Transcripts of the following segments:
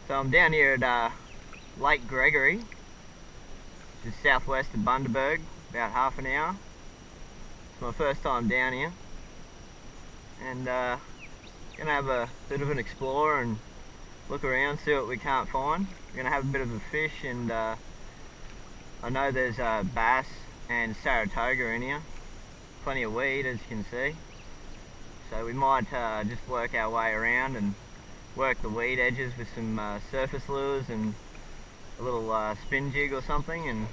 So I'm down here at Lake Gregory, which is southwest of Bundaberg, about half an hour. It's my first time down here, and gonna have a bit of an explore and look around, see what we can't find. We're gonna have a bit of a fish, and I know there's bass and Saratoga in here, plenty of weed as you can see. So we might just work our way around and work the weed edges with some surface lures and a little spin jig or something, and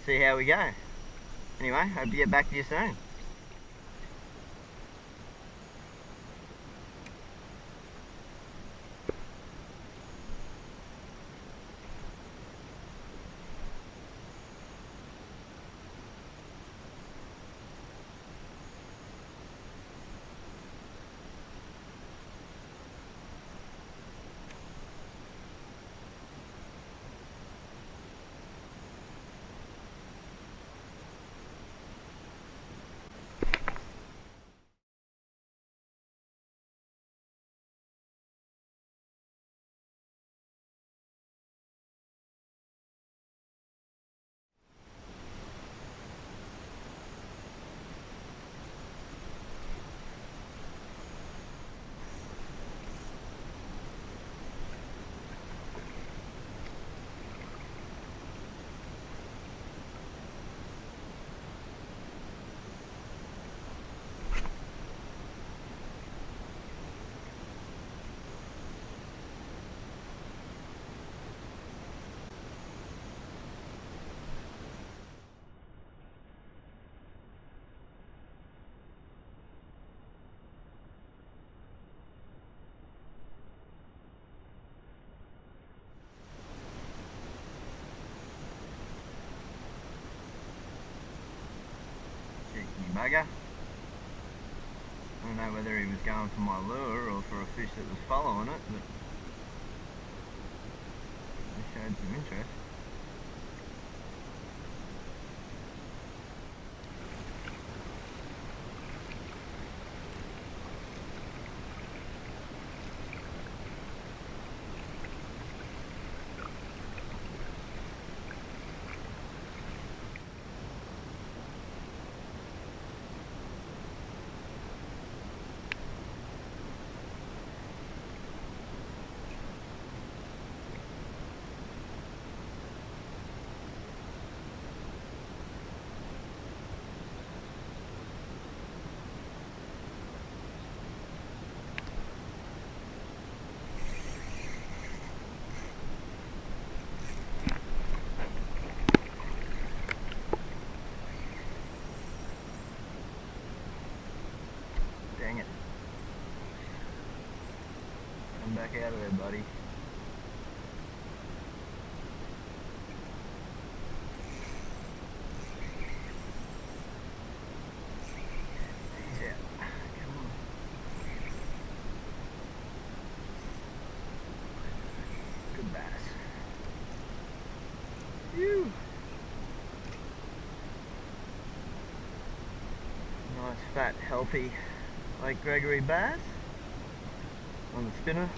see how we go. Anyway, hope to get back to you soon. Bugger. I don't know whether he was going for my lure or for a fish that was following it, but he showed some interest. Dang it. Come back out of there, buddy. He's out. Come on. Good bass. Phew. Nice, fat, healthy Lake Gregory bass on the spinner.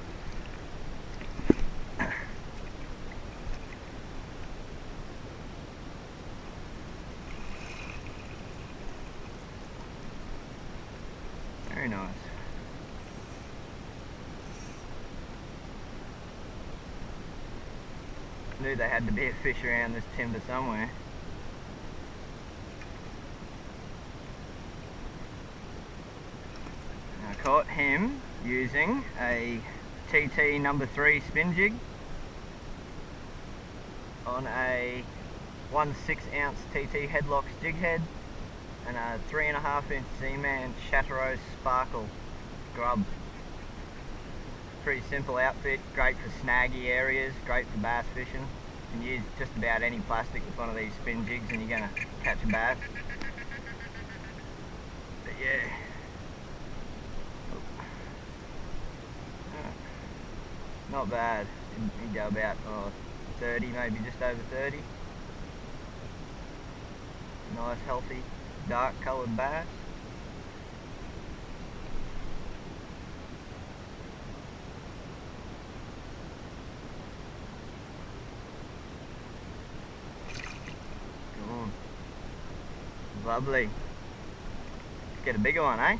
Very nice. Knew there had to be a fish around this timber somewhere. I caught him using a TT number 3 spin jig on a 1/6 ounce TT headlocks jig head and a 3.5 inch Z-Man Chattereau Sparkle grub. Pretty simple outfit, great for snaggy areas, great for bass fishing. You can use just about any plastic with one of these spin jigs and you're going to catch a bass. But yeah. Not bad. He'd go about 30, maybe just over 30. Nice, healthy, dark coloured bass. Lovely. Let's get a bigger one, eh?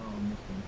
Oh, missed him.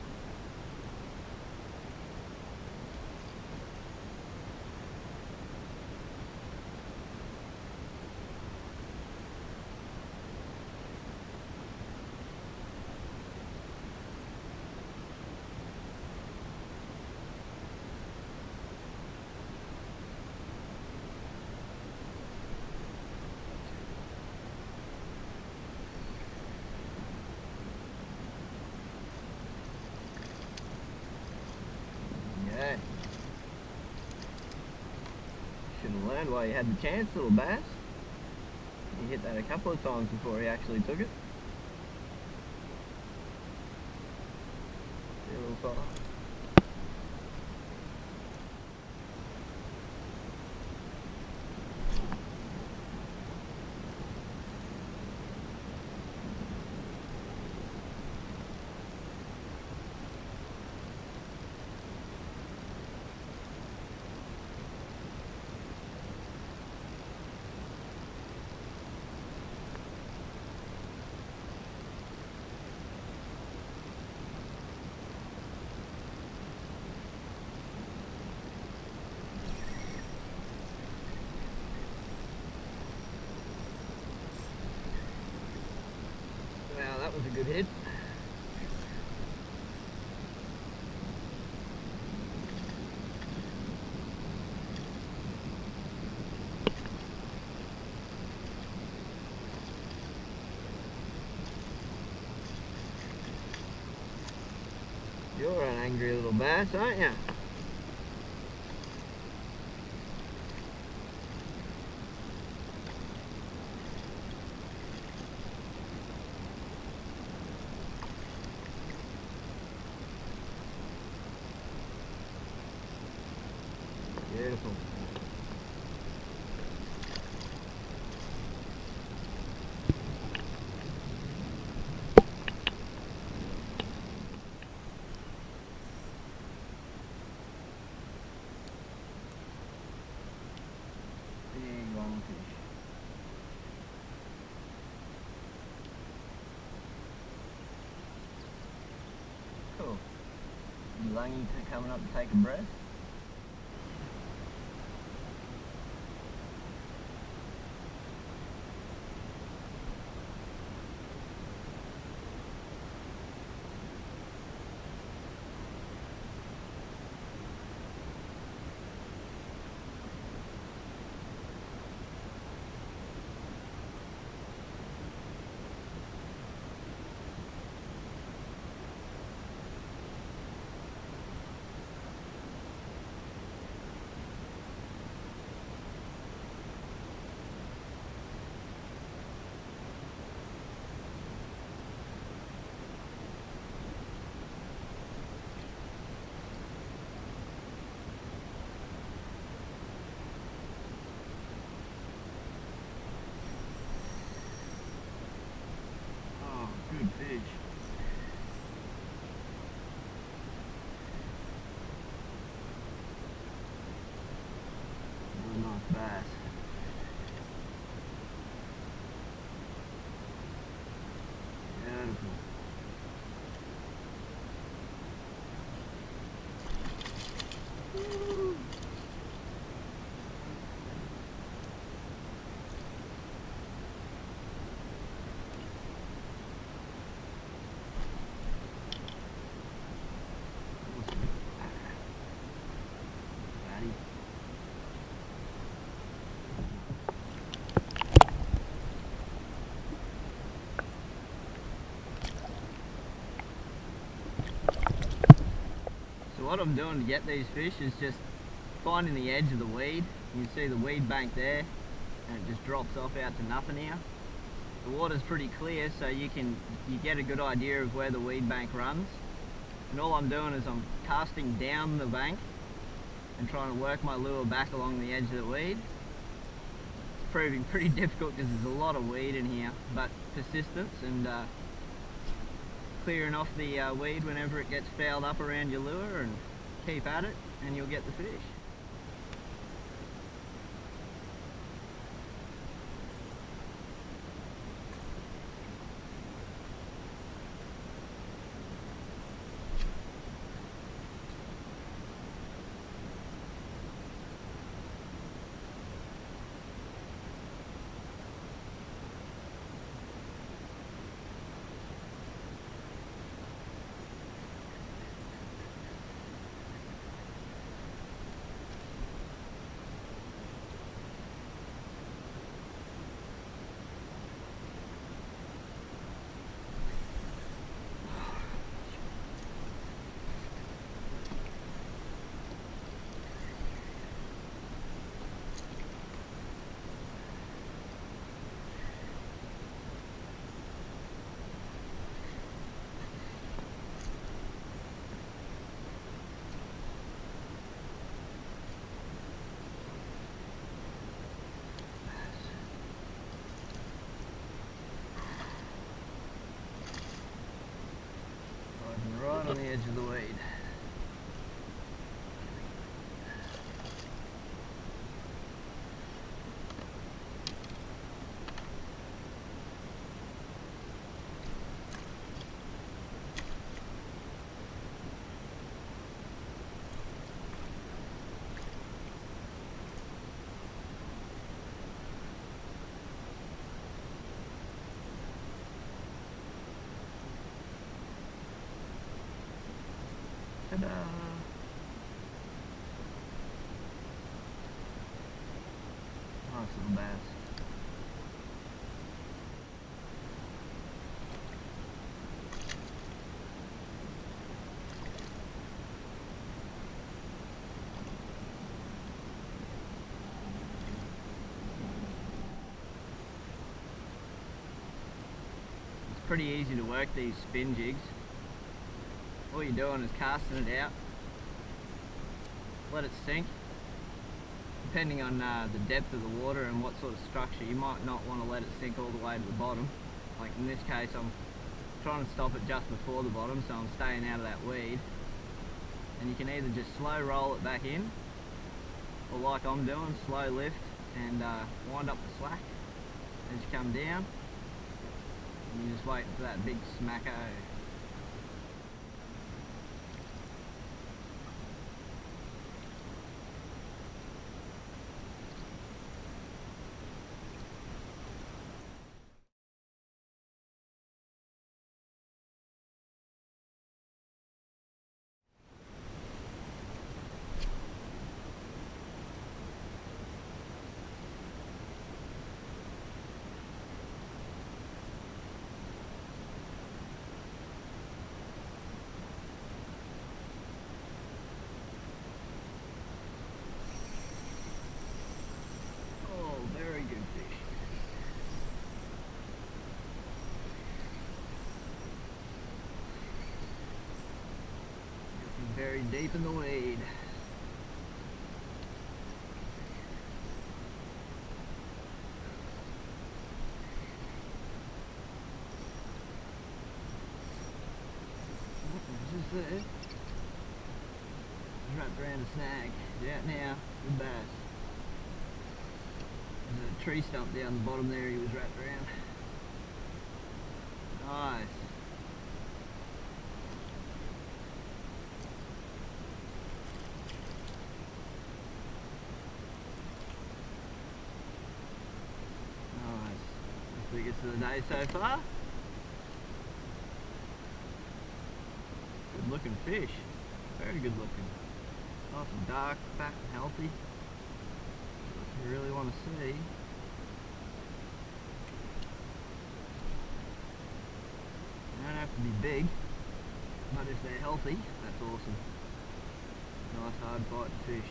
Yeah. Should have learned while you had the chance, little bass. You hit that a couple of times before he actually took it. See a little fella. Wow, that was a good hit. You're an angry little bass, aren't you? Beautiful. Big long fish. Cool. You lungy coming up to take a breath? Good fish. What a nice bass. Beautiful. Woo. What I'm doing to get these fish is just finding the edge of the weed. You can see the weed bank there, and it just drops off out to nothing here. The water's pretty clear, so you get a good idea of where the weed bank runs. And all I'm doing is I'm casting down the bank and trying to work my lure back along the edge of the weed. It's proving pretty difficult because there's a lot of weed in here, but persistence and clearing off the weed whenever it gets fouled up around your lure, and keep at it and you'll get the fish. Right on the edge of the weed. Ta-da! Nice little bass. It's pretty easy to work these spin jigs. All you're doing is casting it out, let it sink. Depending on the depth of the water and what sort of structure, you might not want to let it sink all the way to the bottom. Like in this case, I'm trying to stop it just before the bottom, so I'm staying out of that weed. And you can either just slow roll it back in, or like I'm doing, slow lift and wind up the slack as you come down. And you're just waiting for that big smacko. Very deep in the weed. Just there. Wrapped around a snag. He's out now. Good bass. There's a tree stump down the bottom there he was wrapped around. Nice. Biggest of the day so far. Good looking fish. Very good looking. Nice and dark, fat and healthy. What you really want to see. They don't have to be big, but if they're healthy, that's awesome. Nice hard fighting fish.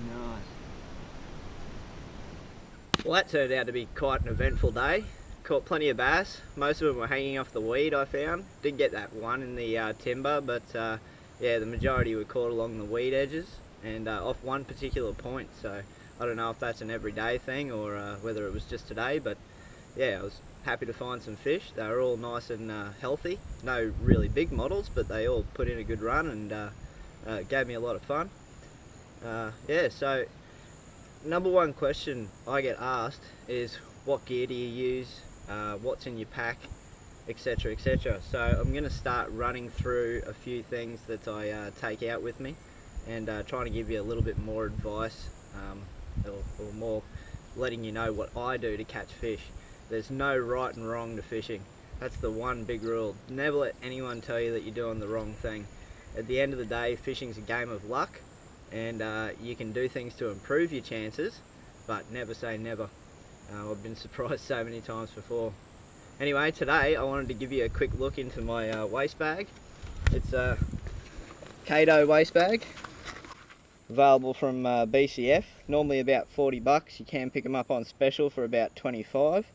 Nice. Well, that turned out to be quite an eventful day. Caught plenty of bass. Most of them were hanging off the weed, I found. Did get that one in the timber, but yeah, the majority were caught along the weed edges and off one particular point. So I don't know if that's an everyday thing or whether it was just today, but yeah, I was happy to find some fish. They were all nice and healthy. No really big models, but they all put in a good run and gave me a lot of fun. Yeah, so number one question I get asked is, what gear do you use, what's in your pack, etc, etc. So I'm going to start running through a few things that I take out with me and trying to give you a little bit more advice, or more letting you know what I do to catch fish. There's no right and wrong to fishing. That's the one big rule. Never let anyone tell you that you're doing the wrong thing. At the end of the day, fishing's a game of luck, and you can do things to improve your chances, but never say never. I've been surprised so many times before. Anyway, today I wanted to give you a quick look into my waste bag. It's a Kato waste bag, available from BCF, normally about 40 bucks. You can pick them up on special for about 25,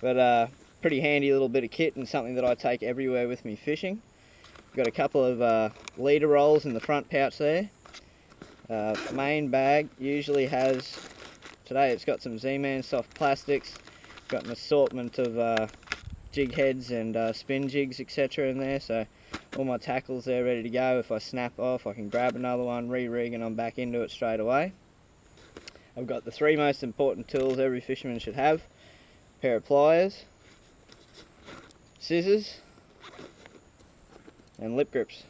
but pretty handy little bit of kit and something that I take everywhere with me fishing. Got a couple of leader rolls in the front pouch there. Main bag usually has, today it's got some Z-Man soft plastics, got an assortment of jig heads and spin jigs, etc. in there, so all my tackles there ready to go. If I snap off, I can grab another one, re-rig, and I'm back into it straight away. I've got the three most important tools every fisherman should have: a pair of pliers, scissors, and lip grips.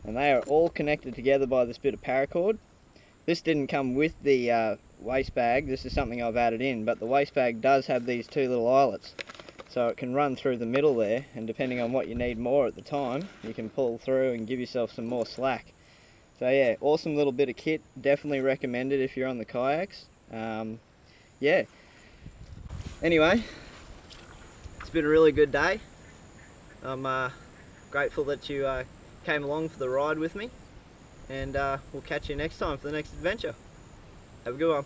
And they are all connected together by this bit of paracord. This didn't come with the waste bag, this is something I've added in, but the waste bag does have these two little eyelets, so it can run through the middle there, and depending on what you need more at the time, you can pull through and give yourself some more slack. So yeah, awesome little bit of kit, definitely recommend it if you're on the kayaks. Yeah, anyway, it's been a really good day. I'm grateful that you came along for the ride with me, and we'll catch you next time for the next adventure. Have a good one.